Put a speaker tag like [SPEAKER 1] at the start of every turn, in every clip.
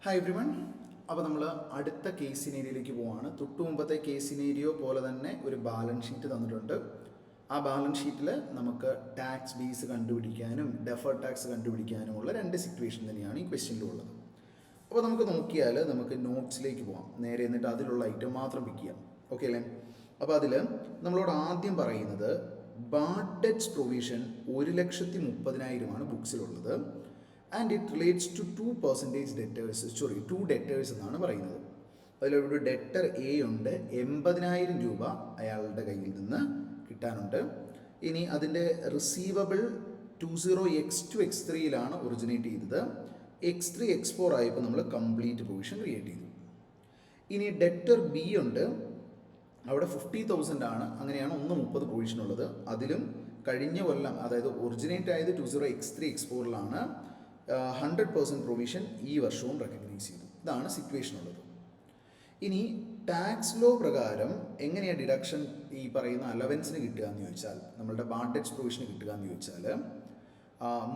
[SPEAKER 1] Hi everyone. അപ്പോൾ നമ്മൾ അടുത്ത കേസ് സിനേരിയോയിലേക്ക് പോവാണ്. തൊട്ടു മുമ്പത്തെ കേസ് സിനേരിയോ പോലെ തന്നെ ഒരു ബാലൻസ് ഷീറ്റ് തന്നിട്ടുണ്ട്. ആ ബാലൻസ് ഷീറ്റിൽ നമുക്ക് ടാക്സ് ബേസ് കണ്ടുപിടിക്കാനും ഡെഫേർഡ് ടാക്സ് കണ്ടുപിടിക്കാനുമുള്ള രണ്ട് സിറ്റുവേഷൻ തന്നെയാണ് ഈ ക്വസ്റ്റ്യനിലുള്ളത്. അപ്പോൾ നമുക്ക് നോക്കിയാൽ നമുക്ക് നോട്ട്സിലേക്ക് പോകാം. നേരെ എന്നിട്ട് അതിലുള്ള ഐറ്റം മാത്രം പിക്ക് ചെയ്യാം. ഓക്കെ അല്ലേ? അപ്പോൾ അതിൽ നമ്മളോട് ആദ്യം പറയുന്നത് ബാഡ് ഡെറ്റ്സ് പ്രൊവിഷൻ 1,30,000 ബുക്സിലുള്ളത്. And it relates to 2% debtors, to debtors എന്നാണ് പറയുന്നത്. അതിലൊരു ഡെറ്റർ എ ഉണ്ട്, 80,000 രൂപ അയാളുടെ കയ്യിൽ നിന്ന് കിട്ടാനുണ്ട്. ഇനി അതിൻ്റെ റിസീവബിൾ 20X2 X3 ഒറിജിനേറ്റ് ചെയ്തത്. X3 X4 ആയപ്പോൾ നമ്മൾ കംപ്ലീറ്റ് പ്രൊവിഷൻ ക്രിയേറ്റ് ചെയ്തു. ഇനി ഡെറ്റർ ബി ഉണ്ട്, അവിടെ 50,000 അങ്ങനെയാണ് 30 പ്രൊവിഷൻ ഉള്ളത്. അതിലും കഴിഞ്ഞ കൊല്ലം, അതായത് ഒറിജിനേറ്റ് ആയത് 20X3 X4 100% പ്രൊവിഷൻ ഈ വർഷവും റെക്കഗ്നൈസ് ചെയ്തു. ഇതാണ് സിറ്റുവേഷൻ ഉള്ളത്. ഇനി ടാക്സ് ലോ പ്രകാരം എങ്ങനെയാണ് ഡിഡക്ഷൻ ഈ പറയുന്ന അലവൻസിന് കിട്ടുക എന്ന് ചോദിച്ചാൽ, നമ്മളുടെ ബാഡ് ഡെറ്റ്സ് പ്രൊവിഷന് കിട്ടുക എന്ന് ചോദിച്ചാൽ,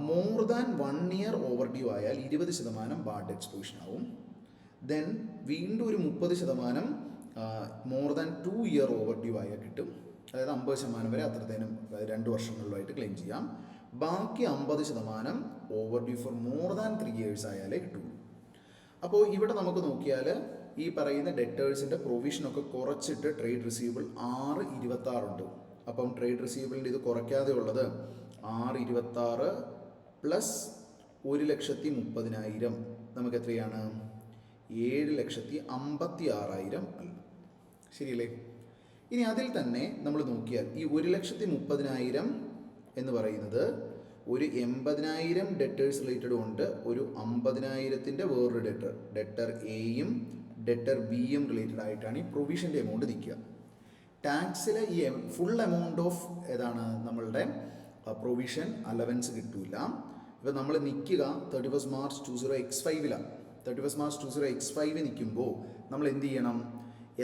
[SPEAKER 1] more than 1 year over due ആയാൽ 20% ബാഡ് ഡെറ്റ്സ് പ്രൊവിഷൻ ആവും. ദെൻ വീണ്ടും ഒരു 30% more than 2 year over due ആയാൽ കിട്ടും. അതായത് 50% വരെ അത്രത്തേനും 2 വർഷങ്ങളിലായിട്ട് ക്ലെയിം ചെയ്യാം. ബാക്കി 50% overdue for more than 3 years ആയാലേ കിട്ടുള്ളൂ. അപ്പോൾ ഇവിടെ നമുക്ക് നോക്കിയാൽ ഈ പറയുന്ന ഡെറ്റേഴ്സിൻ്റെ പ്രൊവിഷനൊക്കെ കുറച്ചിട്ട് ട്രേഡ് റിസീവബിൾ 626 ഉണ്ട്. അപ്പം ട്രേഡ് റിസീവബിളിൻ്റെ ഇത് കുറയ്ക്കാതെ ഉള്ളത് 626 പ്ലസ് 1,30,000 നമുക്ക് എത്രയാണ്? 7,56,000 അല്ല, ശരിയല്ലേ? ഇനി അതിൽ തന്നെ നമ്മൾ നോക്കിയാൽ ഈ 1,30,000 എന്ന് പറയുന്നത് ഒരു 80,000 ഡെറ്റേഴ്സ് റിലേറ്റഡും ഉണ്ട്, ഒരു 50,000-ൻ്റെ വേറൊരു ഡെറ്റർ എയും ഡെറ്റർ ബിയും റിലേറ്റഡ് ആയിട്ടാണ് ഈ പ്രൊവിഷൻ്റെ എമൗണ്ട് നിൽക്കുക. ടാക്സിലെ ഈ ഫുൾ എമൗണ്ട് ഓഫ് ഏതാണ് നമ്മളുടെ പ്രൊവിഷൻ അലവൻസ് കിട്ടില്ല. ഇപ്പം നമ്മൾ നിൽക്കുക 31 മാർച്ച് 20X5 31 മാർച്ച് 20X5 നിൽക്കുമ്പോൾ നമ്മൾ എന്ത് ചെയ്യണം?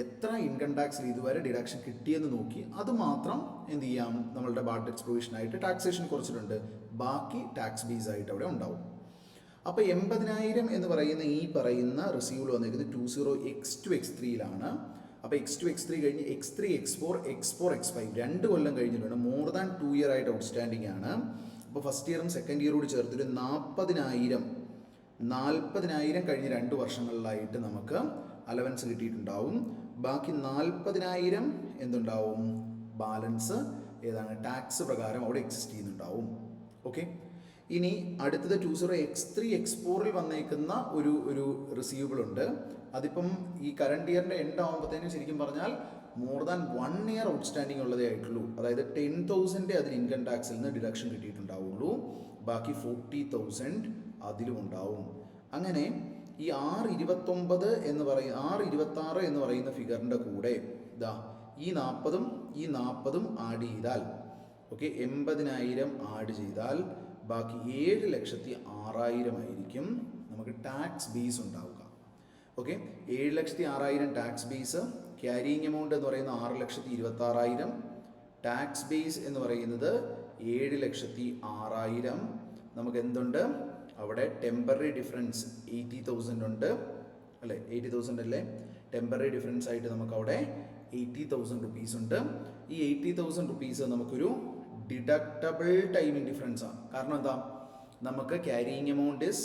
[SPEAKER 1] എത്ര ഇൻകം ടാക്സിൽ ഇതുവരെ ഡിഡക്ഷൻ കിട്ടിയെന്ന് നോക്കി അത് മാത്രം എന്ത് ചെയ്യാം? നമ്മളുടെ ബാഡ് ഡെറ്റ്സ് പ്രൊവിഷനായിട്ട് ടാക്സേഷൻ കുറച്ചിട്ടുണ്ട്, ബാക്കി ടാക്സ് ബേസ് ആയിട്ട് അവിടെ ഉണ്ടാവും. അപ്പോൾ 80,000 എന്ന് പറയുന്ന ഈ പറയുന്ന റിസീവ്ഡ് വന്നിരിക്കുന്നത് 20X2 X3 അപ്പോൾ X2 X3 കഴിഞ്ഞ് X3 X4 X4 X5 2 കൊല്ലം കഴിഞ്ഞിട്ടുണ്ട്. മോർ ദാൻ 2 ഇയർ ആയിട്ട് ഔട്ട്സ്റ്റാൻഡിംഗ് ആണ്. അപ്പോൾ ഫസ്റ്റ് ഇയറും സെക്കൻഡ് ഇയറോട് ചേർത്തൊരു 40,000 കഴിഞ്ഞ് 2 വർഷങ്ങളിലായിട്ട് നമുക്ക് അലവൻസ് കിട്ടിയിട്ടുണ്ടാവും. ബാക്കി 40,000 എന്തുണ്ടാവും? ബാലൻസ് ഏതാണ്? ടാക്സ് പ്രകാരം അവിടെ എക്സിസ്റ്റ് ചെയ്യുന്നുണ്ടാവും. ഓക്കെ. ഇനി അടുത്തത് 20X3 X4 വന്നേക്കുന്ന ഒരു റിസീവബിൾ ഉണ്ട്. അതിപ്പം ഈ കറണ്ട് ഇയറിൻ്റെ എൻഡ് ആകുമ്പോഴത്തേനും ശരിക്കും പറഞ്ഞാൽ മോർ ദാൻ 1 ഇയർ ഔട്ട്സ്റ്റാൻഡിംഗ് ഉള്ളതേ ആയിട്ടുള്ളൂ. അതായത് 10,000 അതിൽ ഇൻകം ടാക്സിൽ നിന്ന് ഡിഡക്ഷൻ കിട്ടിയിട്ടുണ്ടാവുള്ളൂ. ബാക്കി 40,000 അതിലും ഉണ്ടാവും. അങ്ങനെ ഈ 629 എന്ന് പറയും 626 എന്ന് പറയുന്ന ഫിഗറിൻ്റെ കൂടെ ഇതാ ഈ 40 ആഡ് ചെയ്താൽ, ഓക്കെ, 80,000 ആഡ് ചെയ്താൽ ബാക്കി 7,06,000 ആയിരിക്കും നമുക്ക് ടാക്സ് ബേസ് ഉണ്ടാവുക. Okay, 7,06,000 tax base, carrying amount എന്ന് പറയുന്നത് 6,26,000, ടാക്സ് ബേസ് എന്ന് പറയുന്നത് 7,06,000. നമുക്ക് എന്തുണ്ട് അവിടെ? ടെമ്പററി ഡിഫറൻസ് 80,000 ഉണ്ട് അല്ലേ? 80,000 അല്ലേ? ടെമ്പററി ഡിഫറൻസ് ആയിട്ട് നമുക്ക് അവിടെ 80,000 റുപ്പീസ് ഉണ്ട്. ഈ 80,000 റുപ്പീസ് നമുക്കൊരു ഡിഡക്റ്റബിൾ ടൈമിംഗ് ഡിഫറൻസ് ആണ്. കാരണം എന്താ? നമുക്ക് carrying amount is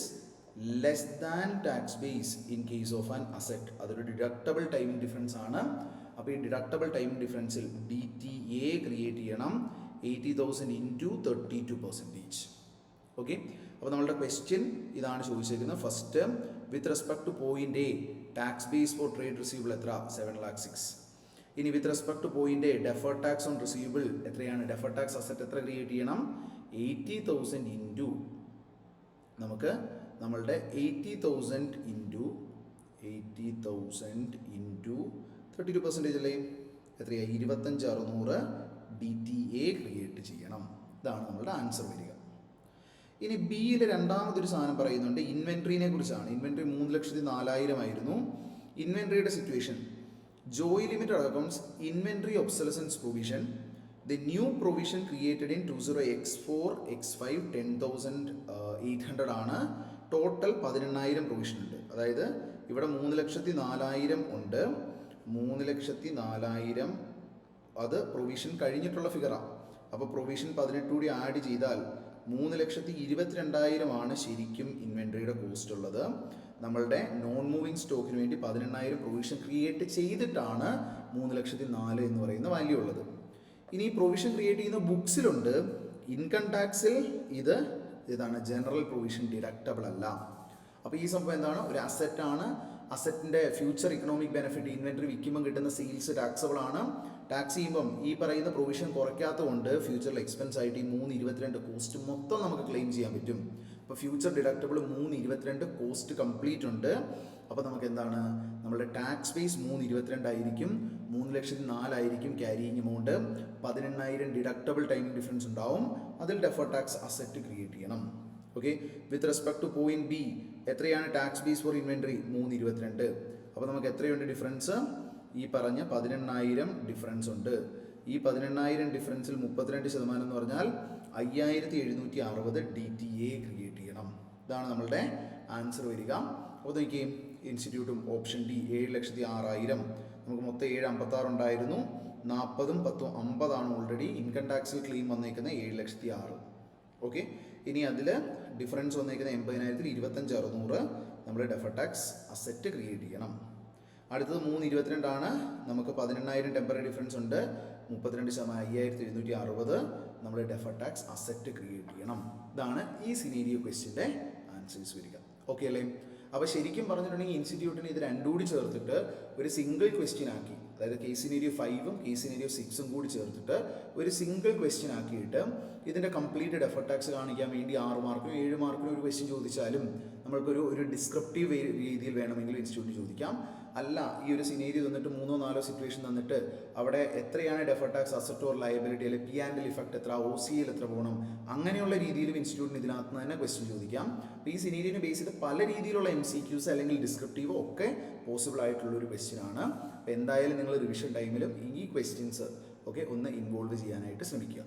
[SPEAKER 1] less than tax base in case of an asset. അതൊരു ഡിഡക്റ്റബിൾ ടൈമിംഗ് ഡിഫറൻസ് ആണ്. അപ്പോൾ ഈ ഡിഡക്റ്റബിൾ ടൈമിംഗ് ഡിഫറൻസിൽ DTA ക്രിയേറ്റ് ചെയ്യണം. 80,000 ഇൻറ്റു 32%. ഓക്കെ. അപ്പോൾ നമ്മളുടെ ക്വസ്റ്റ്യൻ ഇതാണ് ചോദിച്ചിരിക്കുന്നത്. First, with respect two point A tax base for trade receivable എത്ര? 7,06,000. ഇനി with respect two point A deferred tax on receivable എത്രയാണ്? ഡെഫേർഡ് ടാക്സ് അസറ്റ് എത്ര ക്രിയേറ്റ് ചെയ്യണം? 80,000 ഇൻറ്റു നമുക്ക് നമ്മളുടെ 80,000 ഇൻറ്റു 32% അല്ലേ? എത്രയാണ്? 25,600 DTA ക്രിയേറ്റ് ചെയ്യണം. ഇതാണ് നമ്മളുടെ ആൻസർ വരിക. ഇനി ബിയിൽ രണ്ടാമതൊരു സാധനം പറയുന്നുണ്ട്, ഇൻവെൻട്രീനെ കുറിച്ചാണ്. ഇൻവെൻട്രി 3,04,000 ആയിരുന്നു. ഇൻവെൻട്രിയുടെ situation, Joy limited accounts inventory obsolescence provision. The new provision created in 20X4 X5 10,800 ആണ്. ടോട്ടൽ 18,000 പ്രൊവിഷൻ ഉണ്ട്. അതായത് ഇവിടെ 3,04,000 ഉണ്ട്. 3,04,000 അത് പ്രൊവിഷൻ കഴിഞ്ഞിട്ടുള്ള ഫിഗറാണ്. അപ്പോൾ പ്രൊവിഷൻ 18 കൂടി ആഡ് ചെയ്താൽ 3,22,000 ആണ് ശരിക്കും ഇൻവെൻട്രിയുടെ കോസ്റ്റ് ഉള്ളത്. നമ്മളുടെ നോൺ മൂവിങ് സ്റ്റോക്കിന് വേണ്ടി 18,000 പ്രൊവിഷൻ ക്രിയേറ്റ് ചെയ്തിട്ടാണ് 3,04,000 എന്ന് പറയുന്ന വാല്യൂ ഉള്ളത്. ഇനി പ്രൊവിഷൻ ക്രിയേറ്റ് ചെയ്യുന്ന ബുക്സിലുണ്ട്. ഇൻകം ടാക്സിൽ ഇതാണ് ജനറൽ പ്രൊവിഷൻ ഡിഡക്റ്റബിൾ അല്ല. അപ്പോൾ ഈ സംഭവം എന്താണ്? ഒരു അസറ്റാണ്. അസറ്റിൻ്റെ ഫ്യൂച്ചർ ഇക്കണോമിക് ബെനിഫിറ്റ് ഇൻവെൻട്രി വിൽക്കുമ്പോൾ കിട്ടുന്ന സെയിൽസ് ടാക്സബിൾ ആണ്. ടാക്സ് ചെയ്യുമ്പം ഈ പറയുന്ന പ്രൊവിഷൻ കുറയ്ക്കാത്തതുകൊണ്ട് ഫ്യൂച്ചറിൽ എക്സ്പെൻസ് ആയിട്ട് ഈ 322 കോസ്റ്റ് മൊത്തം നമുക്ക് ക്ലെയിം ചെയ്യാൻ പറ്റും. അപ്പോൾ ഫ്യൂച്ചർ ഡിഡക്റ്റബിൾ 322 കോസ്റ്റ് കംപ്ലീറ്റ് ഉണ്ട്. അപ്പോൾ നമുക്ക് എന്താണ്? നമ്മുടെ ടാക്സ് ബേസ് 322 ആയിരിക്കും. 3,04,000 ആയിരിക്കും carrying amount. 18,000 deductible timing difference ഉണ്ടാവും. അതിൽ ഡെഫർ ടാക്സ് അസറ്റ് ക്രിയേറ്റ് ചെയ്യണം. Okay, with respect two point B എത്രയാണ് ടാക്സ് ബേസ് ഫോർ ഇൻവെൻട്രി? 322. അപ്പോൾ നമുക്ക് എത്രയുണ്ട് ഡിഫറൻസ്? ഈ പറഞ്ഞ 18,000 ഡിഫറൻസ് ഉണ്ട്. ഈ 18,000 ഡിഫറൻസിൽ 32% എന്ന് പറഞ്ഞാൽ 5,760 DTA ക്രിയേറ്റ് ചെയ്യണം. ഇതാണ് നമ്മളുടെ ആൻസർ വരിക. അപ്പോൾ നോക്കി, ഇൻസ്റ്റിറ്റ്യൂട്ടും ഓപ്ഷൻ ഡി 7,06,000. നമുക്ക് മൊത്തം 756 ഉണ്ടായിരുന്നു. 40ഉം 10ഉം 50 ഓൾറെഡി ഇൻകം ടാക്സിൽ ക്ലെയിം വന്നേക്കുന്നത് 7,06,000. ഓക്കെ, ഇനി അതിൽ ഡിഫറൻസ് വന്നേക്കുന്നത് 80,000ൽ 25,600 നമ്മൾ ഡെഫർ ടാക്സ് അസറ്റ് ക്രിയേറ്റ് ചെയ്യണം. അടുത്തത് 322 ആണ്. നമുക്ക് 18,000 ടെമ്പററി ഡിഫറൻസ് ഉണ്ട്. 32% 5,760 നമ്മൾ ഡെഫർ ടാക്സ് അസറ്റ് ക്രിയേറ്റ് ചെയ്യണം. ഇതാണ് ഈ സിനേരിയോ ക്വസ്റ്റ്യൻ്റെ ആൻസേഴ്സ് വരിക. ഓക്കെ അല്ലേ? അപ്പോൾ ശരിക്കും പറഞ്ഞിട്ടുണ്ടെങ്കിൽ ഇൻസ്റ്റിറ്റ്യൂട്ടിന് ഇത് രണ്ടും കൂടി ചേർത്തിട്ട് ഒരു സിംഗിൾ ക്വസ്റ്റ്യൻ ആക്കി, അതായത് കേസ് സിനേരിയോ 5ഉം കേസ് സിനേരിയോ 6ഉം കൂടി ചേർത്തിട്ട് ഒരു സിംഗിൾ ക്വസ്റ്റ്യൻ ആക്കിയിട്ട് ഇതിൻ്റെ കംപ്ലീറ്റ് ഡെഫർ ടാക്സ് കാണിക്കാൻ വേണ്ടി 6 മാർക്കിനും 7 മാർക്കിനും ഒരു ക്വസ്റ്റ്യൻ ചോദിച്ചാലും നമ്മൾക്കൊരു ഡിസ്ക്രിപ്റ്റീവ് രീതിയിൽ വേണമെങ്കിൽ ഇൻസ്റ്റിറ്റ്യൂട്ടിന് ചോദിക്കാം. അല്ല, ഈ ഒരു സിനേരിയോ തന്നിട്ട് 3-4 സിറ്റുവേഷൻ തന്നിട്ട് അവിടെ എത്രയാണ് defer tax asset or liability, അല്ലെങ്കിൽ P&L ഇഫക്റ്റ് എത്ര, OCL എത്ര പോകണം, അങ്ങനെയുള്ള രീതിയിലും ഇൻസ്റ്റിറ്റ്യൂട്ടിന് ഇതിനകത്ത് നിന്ന് തന്നെ ക്വസ്റ്റ്യൻ ചോദിക്കാം. അപ്പോൾ ഈ സിനേരിയോനെ ബേസ് ചെയ്ത് പല രീതിയിലുള്ള MCQs അല്ലെങ്കിൽ ഡിസ്ക്രിപ്റ്റീവോ ഒക്കെ പോസിബിൾ ആയിട്ടുള്ള ഒരു ക്വസ്റ്റ്യൻ ആണ്. അപ്പോൾ എന്തായാലും നിങ്ങൾ റിവിഷൻ ടൈമിലും ഈ ക്വസ്റ്റ്യൻസ് ഒന്ന് ഇൻവോൾവ് ചെയ്യാനായിട്ട് ശ്രമിക്കുക.